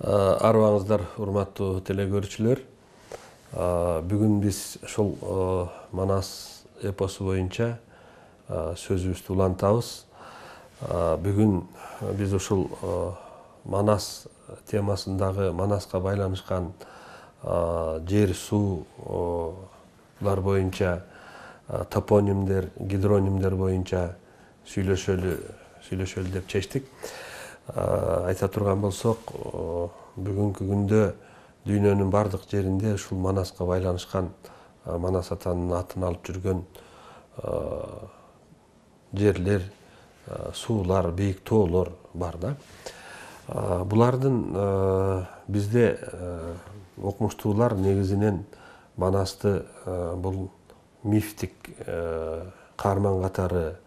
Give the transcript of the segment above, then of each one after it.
Арбаңыздар, урматтуу телекөрүүчүлөр. Бүгүн биз ушул Манас эпосу боюнча сөзүбүздү улантабыз. Бүгүн биз ушул Манас темасындагы Манаска байланышкан жер суулар боюнча топонимдер, гидронимдер боюнча сүйлөшөлү деп чечтик. Айта турган болсок, бүгүнкү күндө дүйнөнүн бардык жеринде ушул Манаска байланышкан Манас атанын атын алып жүргөн жерлер, суулар, бийик тоолор бар да. Булардын бизде окумуштуулар негизинен Манасты бул мифтик каарман катары,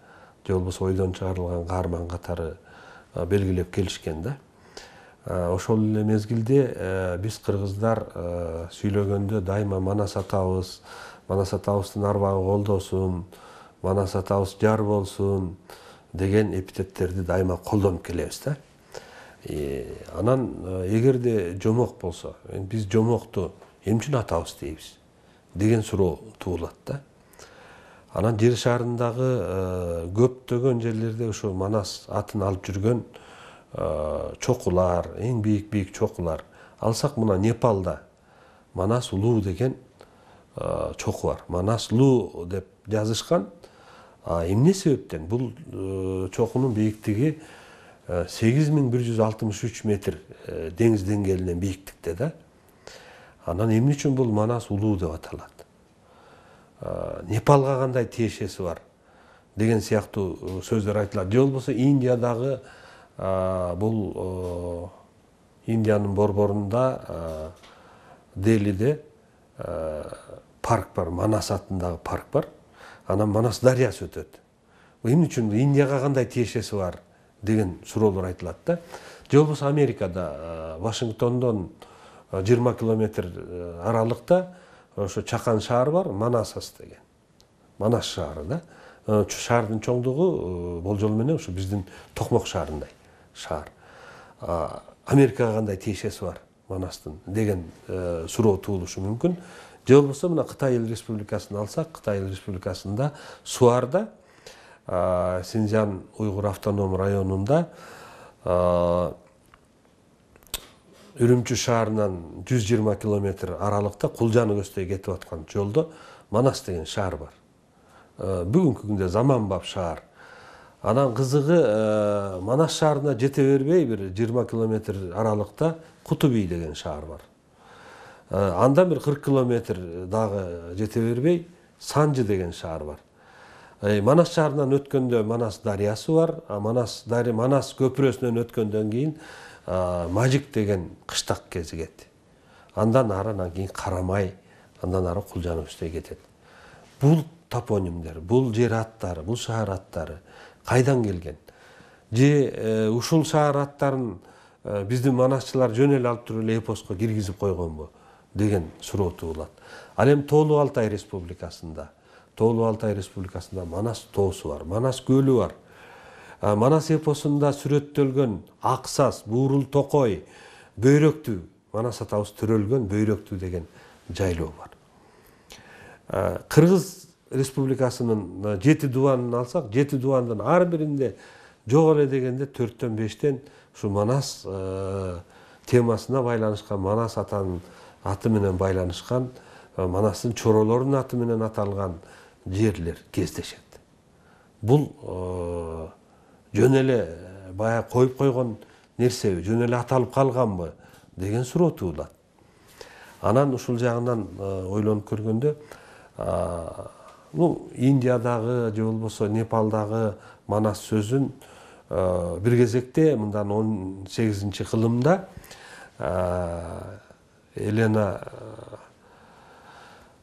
же болбосо ойдон чыгарылган каарман катары белгилеп келишкен да. Ошол эле мезгилде биз кыргыздар сүйлөгөндө дайыма Манас атабыздын арбагы колдосун, Манас атабыз жар болсун деген эпитеттерди дайыма колдонуп келебиз да. Анан эгерде жомок болсо, биз жомокту эмне үчүн атабыз дейбиз деген суроо туулат да. Анан жер шарындагы көптөгөн жерлерде ошо Манас атын алып жүргөн чокулар, эң бийик чокулар. Алсак мына Непалда Манас улуу деген чоку бар. Манас улуу деп жазышкан. Эмне себептен? Бул чокунун бийиктиги 8163 метр деңиз деңгээлинен бийиктикте да. Анан эмне үчүн бул Манас улуу деп аталат? Непалга кандай тиешеси бар деген сыяктуу сөздөр айтылат. Же болбосо Индиядагы бул Индиянын борборунда Делиде парк бар, Манас атындагы парк бар. Анан Манас дарыясы өтөт. Эмне үчүн Индияга кандай тиешеси бар деген суроолор айтылат да. Же болбосо Америкада Вашингтондон 20 километр аралыкта ошо чакан шаар бар, Манасас деген. Манас шаары да. Шаардын чоңдугу болжол менен ошо биздин Токмок шаарындай шаар. Америкага кандай тиешеси бар Манастын деген суроо туулушу мүмкүн. Же болбосо мына Кытай Эл Республикасын алсак, Кытай Эл Республикасында Суарда, Синьцзян уйгур автоном районунда Үрүмчү шаарынан 120 километр аралыкта Кулжаны көздөй кетип аткан жолдо Манас деген шаар бар. Бүгүнкү күндө заманбап шаар. Анан кызыгы Манас шаарына жете бербей бир 20 километр аралыкта Кутуби деген шаар бар. Андан бир 40 километр дагы жете бербей Санжы деген шаар бар. Манас шаарынан өткөндө Манас дарыясы бар. Манас көпүрөсүнөн өткөндөн кийин Мажик деген кыштак кезигет. Андан кийин Карамай, андан ары Кулжаны көздөй кетет. Бул топонимдер, бул жер аттары, бул шаар аттары кайдан келген? Же ушул шаар аттарын биздин манасчылар жөн эле алып туруп эле эпоско киргизип койгонбу деген суроо туулат. Ал эми Тоолуу Алтай Республикасында Манас тоосу бар, Манас көлү бар. Манас эпосунда сүрөттөлгөн Аксас, Буурул Токой, Бөйрөктүү, Манас атабыз төрөлгөн Бөйрөктүү деген жайлоо бар. Кыргыз Республикасынын 7 дубанын алсак, 7 дубандын ар биринде жок эле дегенде 4-төн 5-тен ушу Манас темасына байланышкан, Манас атанын аты менен байланышкан, Манастын чоролорунун аты менен аталган жерлер кездешет. Бул жөн эле бая коюп койгон нерсеби, жөн эле аталып калганбы деген суроо туулат. Анан ушул жагынан ойлонуп көргөндө, Индиядагы же болбосо Непалдагы Манас сөзүн бир кезекте мындан 18-кылымда Елена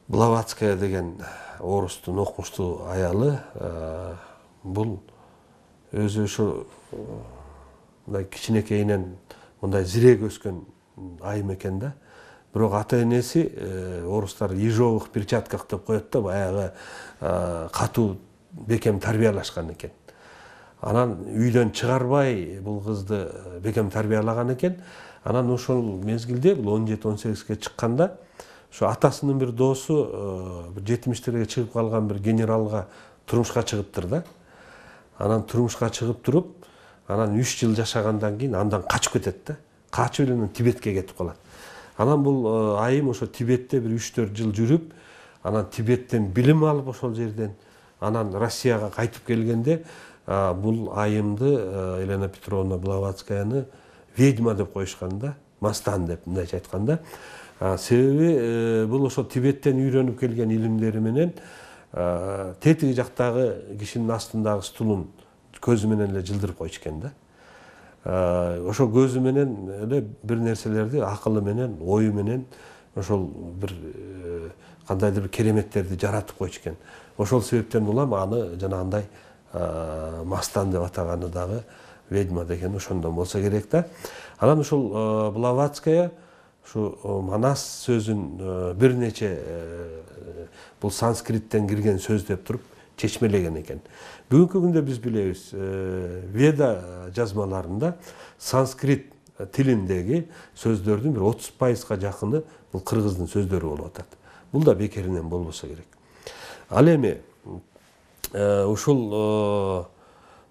Блаватская деген орустун окумуштуу аялы бул өзү ушу мындай кичинекейинен мындай зирек өскөн айым экен да. Бирок ата энеси орустар ежовых перчатках деп коет да, баягы катуу бекем тарбиялашкан экен. Анан үйдөн чыгарбай бул кызды бекем тарбиялаган экен. Анан ошол мезгилде бул 17-18ге чыкканда ошо атасынын бир доосу бир 70-терге чыгып калган бир генералга турмушка чыгыптыр да. Анан турмушка чыгып туруп, анан 3 жыл жашагандан кийин андан качып кетет да. Качып эле Тибетке кетип калат. Анан бул айым ошо Тибетте бир 3-4 жыл жүрүп, анан Тибеттен билим алып ошол жерден анан Россияга кайтып келгенде бул айымды Елена Петровна Блаватскаяны ведьма деп коюшкан да, мастан деп мындайча айтканда. Себеби бул ошо Тибеттен үйрөнүп келген илимдери менен тетиги жактагы кишинин астындагы стулун көзү менен эле жылдырып койчу экен да. Ошо көзү менен эле бир нерселерди акылы менен, ою менен ошол бир кандайдыр бир кереметтерди жаратып койчу экен. Ошол себептен улам аны жанагындай мастан деп атаганы дагы ведьма деген ошондон болсо керек да. Анан ушул Блаватская ушу манас сөзүн бир нече бул санскриттен кирген сөз деп туруп чечмелеген экен. Бүгүнкү күндө биз билебиз, Веда жазмаларында санскрит тилиндеги сөздөрдүн бир 30%га жакыны бул кыргыздын сөздөрү болуп атат. Бул да бекеринен болбосо керек. Ал эми ушул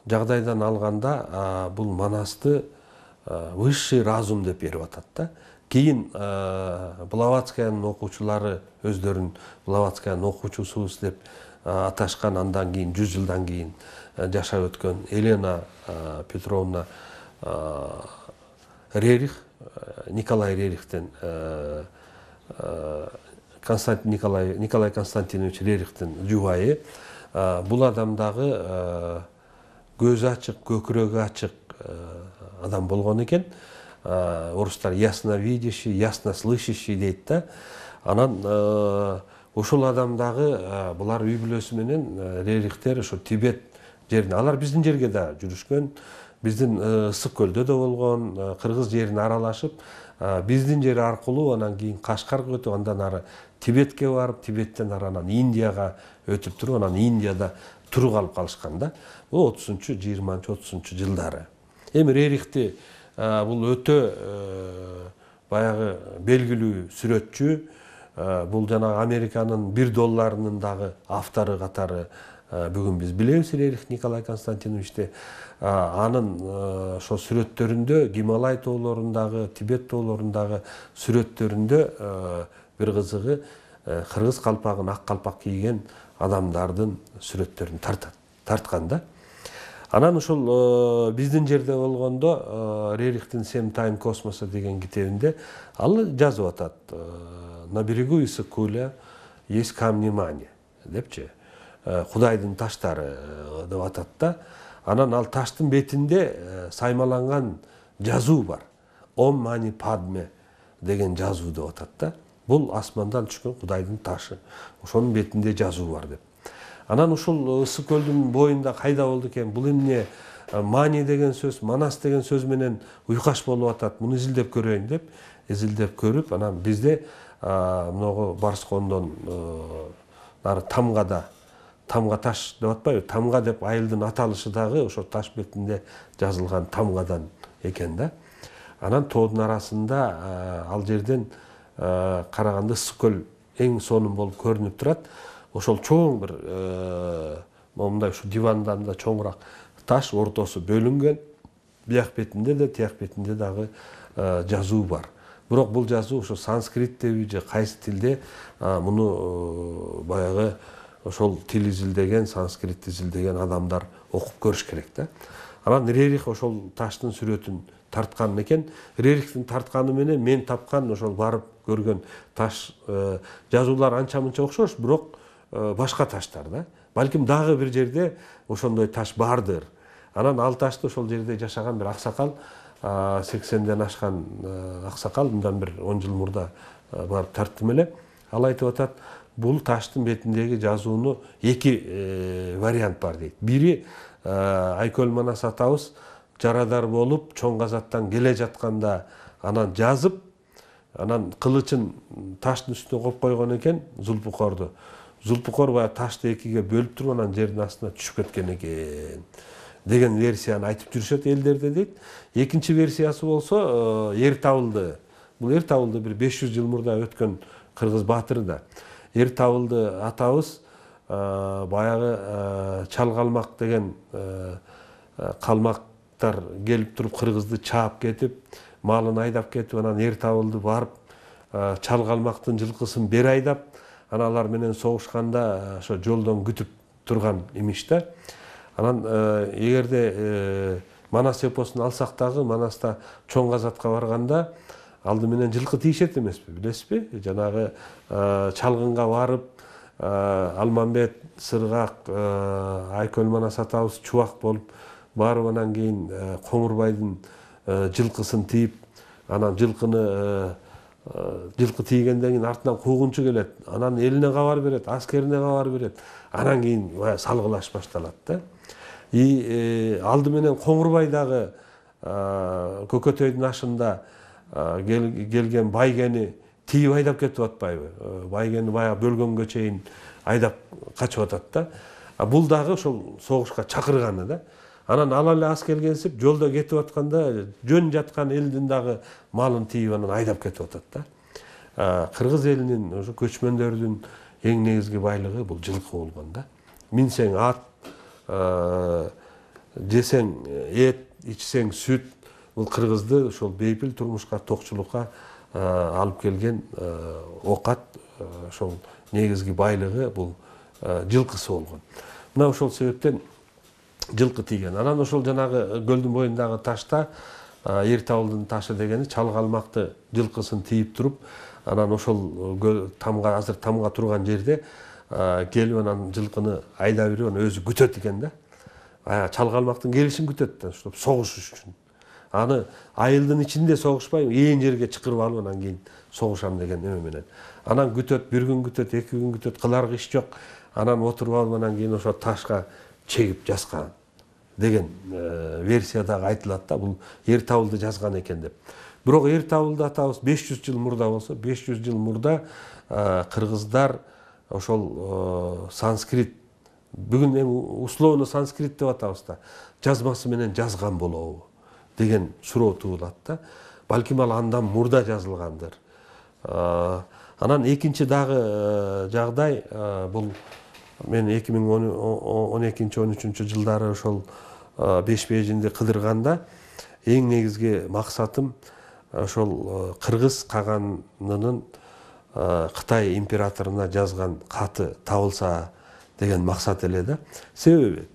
жагдайдан алганда бул манасты высший разум деп берип атат да. Кийин Блаватскаянын окуучулары өздөрүн Блаватскаянын окуучусубуз деп аташкан, андан кийин 100 жылдан кийин жашап өткөн Елена Петровна Рерих, Николай Рерихтен Николай Константинович Рерихтин жубайы. Бул адам дагы көзү ачык, көкүрөгү ачык адам болгон экен. Орустар ясновидящий, яснослышащий дейт да. Анан ошол адам дагы булар үй бүлөсү менен Рерихтер ошо Тибет жерине, алар биздин жерге да жүрүшкөн, биздин Ысык көлдө да болгон, кыргыз жерин аралашып, биздин жер аркылуу анан кийин Кашкарга өтүп, андан ары Тибетке барып, Тибеттен ары анан Индияга өтүп туруп, анан Индияда туруп алып калышкан да. Бул 20-30 жылдары. Эми Рерихти бул өтө баягы белгилүү сүрөтчү, бул жана Американын $1 дагы автору катары бүгүн биз билебиз Рерих Николай Константиновичти. Анын ошо сүрөттөрүндө, Гималай тоолорундагы, Тибет тоолорундагы сүрөттөрүндө бир кызыгы кыргыз калпагын, ак калпак кийген адамдардын сүрөттөрүн тарткан да. Анан ушул биздин жерде болгондо Рерихтин Seven Time Космоса деген китебинде ал жазып атат. На берегу Иссык-Куля есть камни мани депчи. Кудайдын таштары деп атат да. Анан ал таштын бетинде саймаланган жазуу бар. Ом мани падме деген жазуу деп атат да. Бул асмандан түшкөн Кудайдын ташы. Ошонун бетинде жазуу бар деп. Анан ушул Ысык көлдүн боюнда кайда болду экен? Бул эмне мани деген сөз, манас деген сөз менен уйкаш болуп атат. Муну изилдеп көрөйүн деп, изилдеп көрүп, анан бизде мыногу Барскондон нары Тамга таш деп атпайбы? Тамга деп айылдын аталышы дагы ошо таш бетинде жазылган Тамгадан экен да. Анан тоодун арасында ал жерден караганда Ысык көл эң сонун болуп көрүнүп турат. Ошол чоң бир момундай ушу дивандан да чоңураак таш ортосу бөлүнгөн. Бияк бетинде де, тияк бетинде дагы жазуу бар. Бирок бул жазуу ошо санскриттеби же кайсы тилде, муну баягы ошол тил изилдеген, санскрит изилдеген адамдар окуп көрүш керек да. Анан Рерих ошол таштын сүрөтүн тарткан экен. Рерихтин тартканы менен мен тапкан ошол барып көргөн таш жазуулар анча-мынча окшош, бирок башка таштар да. Балким дагы бир жерде ошондой таш бардыр. Анан ал ташты ошол жерде жашаган бир аксакал, 80ден ашкан аксакал, мындан бир 10 жыл мурда барып тарттым эле. Ал айтып атат, бул таштын бетиндеги жазууну эки вариант бар дейт. Бири Айкөл Манас атабыз жарадар болуп, чоң казаттан келе жатканда анан жазып, анан кылычын таштын үстүнө коюп койгон экен, Зулпукорду. Зулпукор баягы ташты экиге бөлүп туруп, анан жердин астына түшүп кеткен экен. деген версияны айтып жүрүшөт элдерде дейт. Экинчи версиясы болсо Эр Табылды. Бул Эр Табылды бир 500 жыл мурда өткөн кыргыз баатыры да. Эр Табылды атабыз баягы Чалкалмак деген калмактар келип туруп кыргызды чаап кетип, малын айдап кетип, анан Эр Табылды барып Чалкалмактын жылкысын бери айдап, аналар менен согушканда ошо жолдон күтүп турган имиш да. Анан эгерде Манас эпосун алсак дагы, Манаста чоң казатка барганда алды менен жылкы тийишет эмеспи, билесизби? Жанагы чалгынга барып, Алмамбет, Сыргак, Айкөл Манас атабыз чубак болуп барып, анан кийин Коңурбайдын жылкысын тийип, анан жылкы тийгенден кийин артынан куугунчу келет, анан элине кабар берет, аскерине кабар берет, анан кийин салгылаш башталат да. Алды менен Коңурбай дагы Көкөтөйдүн ашында келген байгени тийип айдап кетип атпайбы? Байгени баягы бөлгөнгө чейин айдап качып атат да. Бул дагы ошол согушка чакырганы да. Анан ал эле аскергенсип жолдо кетип атканда жөн жаткан элдин дагы малын тийип анан айдап кетип атат да. Кыргыз элинин, ошо көчмөндөрдүн эң негизги байлыгы бул жылкы болгон да. Минсең ат, жесең эт, ичсең сүт, бул кыргызды ошол бейпил турмушка, токчулукка алып келген окат, ошол негизги байлыгы бул жылкысы болгон. Мына ошол себептен жылкы тийген. Анан ошол жанагы көлдүн боюндагы ташта Эр Табылдын ташы дегени Чалкалмакты жылкысын тийип туруп, анан ошол тамга, азыр тамга турган жерде келип анан жылкыны айдап берип анан өзү күтөт экен да. Чалкалмактын келишин күтөт да, ошо согушуш үчүн. Аны айылдын ичинде согушпай, ээн жерге чакырып алып анан кийин согушам деген эме менен. Анан күтөт, бир күн күтөт, 2 күн күтөт, кыларга иш жок. Анан отуруп алып анан кийин ошо ташка чегип жазган деген версия дагы айтылат да. Бул Эр Табылды жазган экен деп. Бирок Эр Табылды атабыз 500 жыл мурда болсо, 500 жыл мурда кыргыздар ошол санскрит, бүгүн эми условно санскрит деп атабыз да, жазмасы менен жазган болобу деген суроо туулат да. Балким ал андан мурда жазылгандыр. Анан экинчи дагы жагдай, бул мен 2012-13 жылдары ошол беш бежинди кыдырганда эң негизги максатым ошол кыргыз каганынын Кытай императоруна жазган каты табылса деген максат эле да. Себеби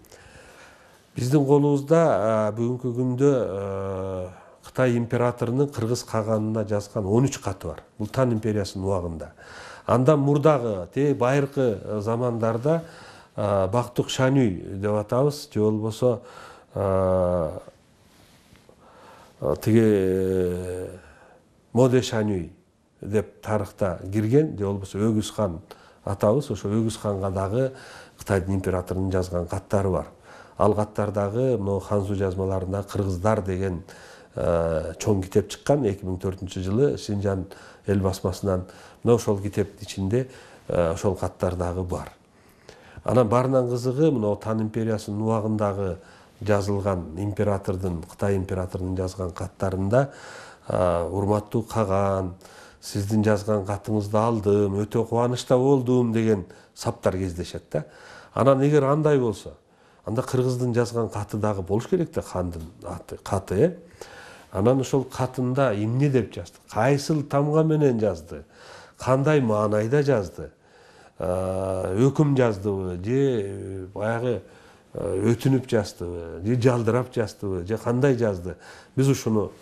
биздин колубузда бүгүнкү күндө Кытай императорунун кыргыз каганына жазган 13 каты бар. Бул Тан империясынын убагында. Андан мурдагы байыркы замандарда Бактук Шанюй деп атабыз, же болбосо тиги Моде Шанюй деп тарыхта кирген, же болбосо Өгүз хан атабыз, ошо Өгүз ханга дагы Кытайдын императорунун жазган каттары бар. Ал каттардагы мына ханзу жазмаларында кыргыздар деген чоң китеп чыккан 2004 жылы Синжан эл басмасынан. Мына ошол китептин ичинде ошол каттар дагы бар. Анан барынан кызыгы мына Тан империясынын убагындагы жазылган императордун, Кытай императорунун жазган каттарында урматтуу каган, сиздин жазган катыңызды алдым, өтө кубанычта болдум деген саптар кездешет да. Анан эгер андай болсо, анда кыргыздын жазган каты дагы болуш керек да, хандын каты. Анан ошол катында эмне деп жазды, кайсыл тамга менен жазды, кандай маанайда жазды, өкүм жаздыбы, же баягы өтүнүп жаздыбы, же жалдырап жаздыбы, же кандай жазды, биз ушуну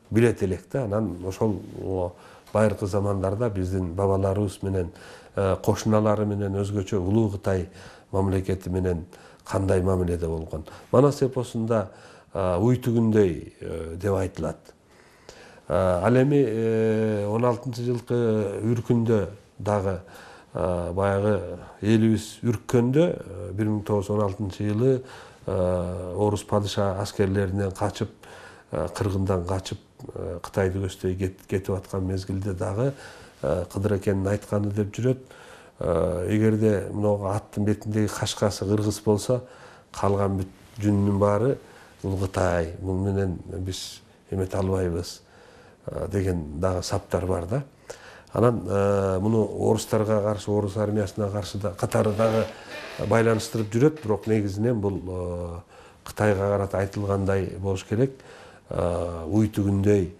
билет элек да. Анан ошол байыркы замандарда биздин бабаларыбыз менен, кошуналары менен өзгөчө Улуу Кытай мамлекети менен кандай мамиледе болгон. Манас эпосунда уй түгүндөй деп айтылат. Ал эми 16-жылкы үркүндө дагы баягы элибиз үрккөндө 1916-жылы орус падыша аскерлеринен качып, кыргындан качып Кытайды көздөй кетип аткан мезгилде дагы Кыдыр экенин айтканы деп жүрөт. Эгерде мына аттын бетиндеги кашкасы кыргыз болсо, калган бүт жүнүнүн баары бул Кытай, бул менен биз эмете албайбыз деген дагы саптар бар да. Анан муну орустарга каршы, орус армиясына каршы да катары дагы байланыштырып жүрөт, бирок негизинен бул Кытайга карата айтылгандай болуш керек. Уй түгүндөй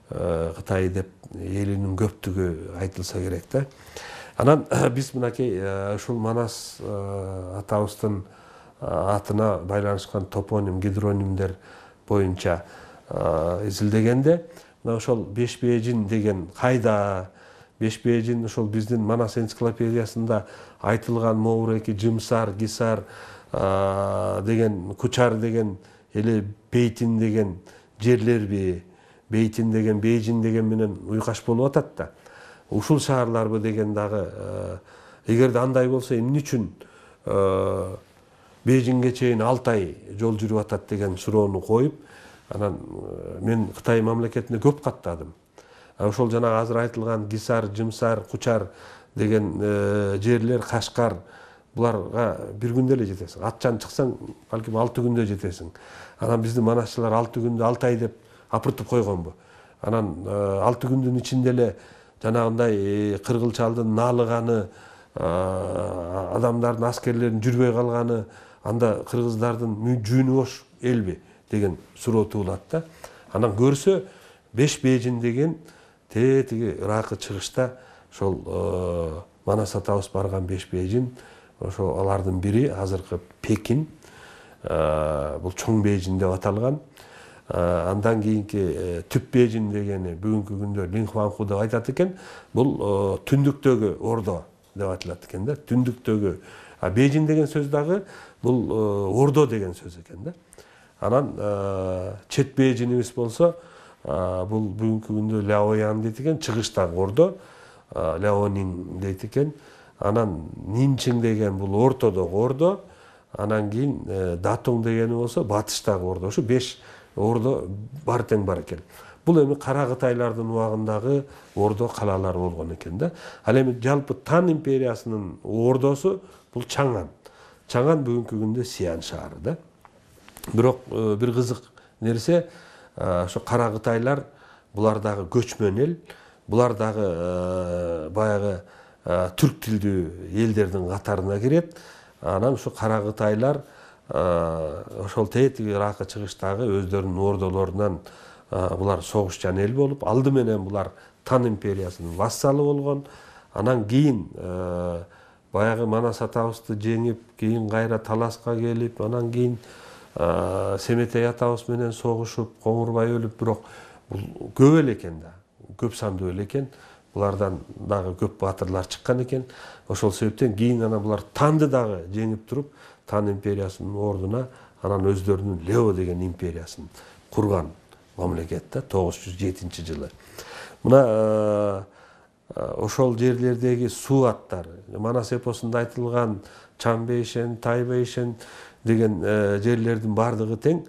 Кытай деп элинин көптүгү айтылса керек да. Анан биз мынакей ушул Манас атабыздын атына байланышкан топоним, гидронимдер боюнча изилдегенде мына ошол Бешбээжин деген кайда, Бешбээжин ошол биздин Манас энциклопедиясында айтылган Моуреки, Жымсар, Гисар деген, Кучар деген эле Бейтин деген жерлерби, Бейтин деген, Бейжин деген менен уйкаш болуп атат да. Ушул шаарларбы деген дагы, эгерде андай болсо эмне үчүн Бейжинге чейин 6 ай жол жүрүп атат деген суроону коюп, анан мен Кытай мамлекетине көп каттадым. Ошол жана азыр айтылган Гисар, Жымсар, Кучар деген жерлер, Кашкар, буларга бир күндө эле жетесиң. Атчан чыксаң, балким 6 күндө жетесиң. Анан биздин манасчылар 6 күндө 6 ай деп апыртып койгонбу. Анан 6 күндүн ичинде эле жанагындай кыргылчалдын налыганы, адамдардын, аскерлердин жүрбөй калганы, анда кыргыздардын жүүнү бош элби деген суроо туулат да. Анан көрсө Бешбээжин деген тиги ыракы чыгышта ошол Манас атабыз барган Бешбээжин, ошо алардын бири азыркы Пекин, бул Чоң Бээжин деп аталган. Андан кийинки Түп Бээжин дегени бүгүнкү күндө Линхуанху деп айтат экен. Бул түндүктөгү ордо деп айтылат экен да. Түндүктөгү. Бээжин деген сөз дагы бул ордо деген сөз экен да. Анан Чет Бээжинибиз болсо бул бүгүнкү күндө Ляоян дейт экен, чыгыштагы ордо, Ляонин дейт экен. Анан Нинчиң деген бул ортодогу ордо. Анан кийин Датуң дегени болсо батыштагы ордо. Ушу 5 ордо бар тең бар экен. Бул эми Кара Кытайлардын убагындагы ордо калалар болгон экен да. Ал эми жалпы Тан империясынын ордосу бул Чаңан. Чаңан бүгүнкү күндө Сиан шаары да. Бирок бир кызык нерсе, ошо Кара Кытайлар булар дагы көчмөн эл, булар дагы баягы түрк тилдүү элдердин катарына кирет. Анан ушу Кара Кытайлар ошол тетиги ыракы чыгыштагы өздөрүнүн ордолорунан булар согушчан эл болуп, алды менен булар Тан империясынын вассалы болгон. Анан кийин баягы Манас атабызды жеңип, кийин кайра таласка келип, анан кийин Семетей атабыз менен согушуп, Коңурбай өлүп, бирок бул көп эл экен да, көп сандуу эл экен. Булардан дагы көп батырлар чыккан экен. Ошол себептен кийин анан булар Танды дагы жеңип туруп, Тан империясынын ордуна анан өздөрүнүн Лео деген империясын курган мамлекет да, 907-жылы. Мына ошол жерлердеги суу аттар, Манас эпосунда айтылган Чанбейшен, Тайбейшен деген жерлердин бардыгы тең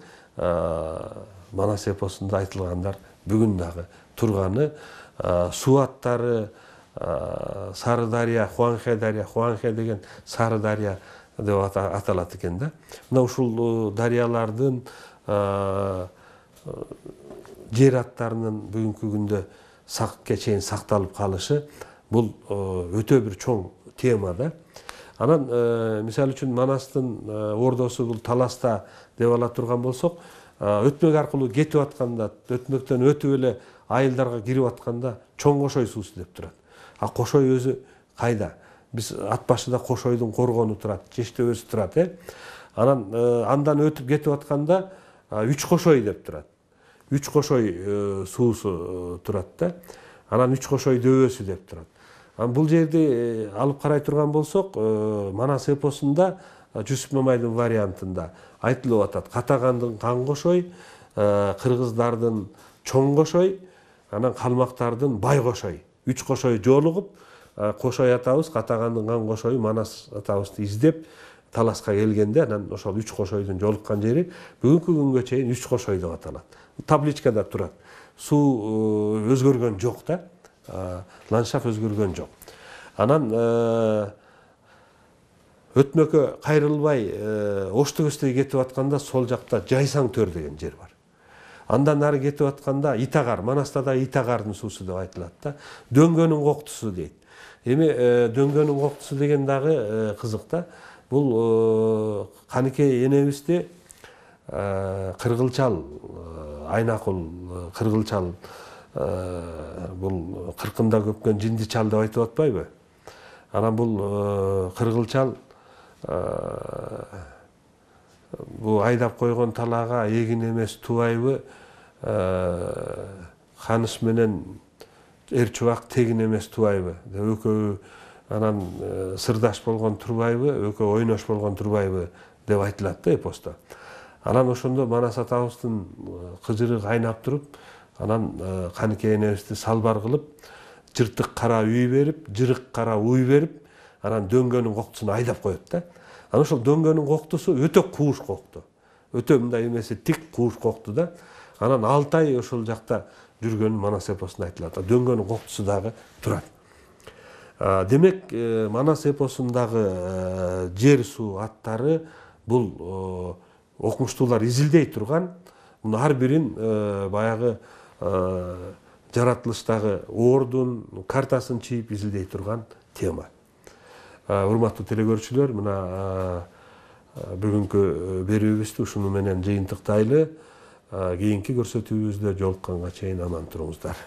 Манас эпосунда айтылгандар бүгүн дагы турганы. Суу аттары Сары дария, Хуанхэ дария, Хуанхэ деген Сары дария деп аталат экен да. Мына ушул дарыялардын жер аттарынын бүгүнкү күндө чейин сакталып калышы бул өтө бир чоң тема да. Анан мисалы үчүн Манастын ордосу бул Таласта деп ала турган болсок, өтмөк аркылуу кетип атканда, өтмөктөн өтүп эле айылдарга кирип атканда Чоң Кошой суусу деп турат. Кошой өзү кайда? Биз ат башыда Кошойдун коргону турат, Чештөбөсү турат, Анан андан өтүп кетип атканда Үч Кошой деп турат. Үч Кошой суусу турат да. Анан Үч Кошой дөбөсү деп турат. Бул жерди алып карай турган болсок, Манас эпосунда Жүсүп Мамайдын вариантында айтылып атат. Катагандын Кан Кошой, кыргыздардын Чоң Кошой, анан калмактардын Бай Кошой. Үч Кошой жолугуп, Кошой атабыз Катагандын Кан Кошой Манас атабызды издеп Таласка келгенде, анан ошол Үч Кошойдун жолуккан жери бүгүнкү күнгө чейин Үч Кошой деп аталат. Табличкада турат. Суу өзгөргөн жок да. Ландшафт өзгөргөн жок. Анан өтмөккө кайрылбай Ошто көздөй кетип атканда сол жакта Жайсаң төр деген жер бар. Андан ары кетип атканда Итагар, Манаста да Итагардын суусу деп айтылат да. Дөңгөнүн коктусу дейт. Эми дөңгөнүн коктусу деген дагы кызык да. Бул Каныкей энебизди кыргылчал, Айнакул кыргылчал, бул кыркында көпкөн жинди чал деп айтып атпайбы? Анан бул кыргылчал бул айдап койгон талаага эгин эмес тубайбы, Ханыш менен Эрчубак тегин эмес тубайбы? Экөө анан сырдаш болгон турбайбы, экөө ойнош болгон турбайбы деп айтылат да эпоста. Анан ошондо Манас атабыздын кыжыры кайнап туруп, анан Каныкей энебизди салбар кылып, жыртык кара үй берип, жырык кара уй берип, анан дөңгөнүн коктусун айдап коет да. Анан ошол дөңгөнүн коктусу өтө кууш кокту. Өтө мындай эмеси тик кууш кокту да. Анан 6 ай ошол жакта жүргөнү Манас эпосунда айтылат. Дөңгөнүн коктусу дагы турат. Демек, Манас эпосундагы жер суу аттары бул окумуштуулар изилдей турган, муну ар бирин баягы жаратылыштагы ордун картасын чийип изилдей турган тема. Урматтуу телекөрүүчүлөр, мына бүгүнкү берүүбүздү ушуну менен жыйынтыктайлы. Кийинки көрсөтүүбүздө жолукканга чейин аман туруңуздар.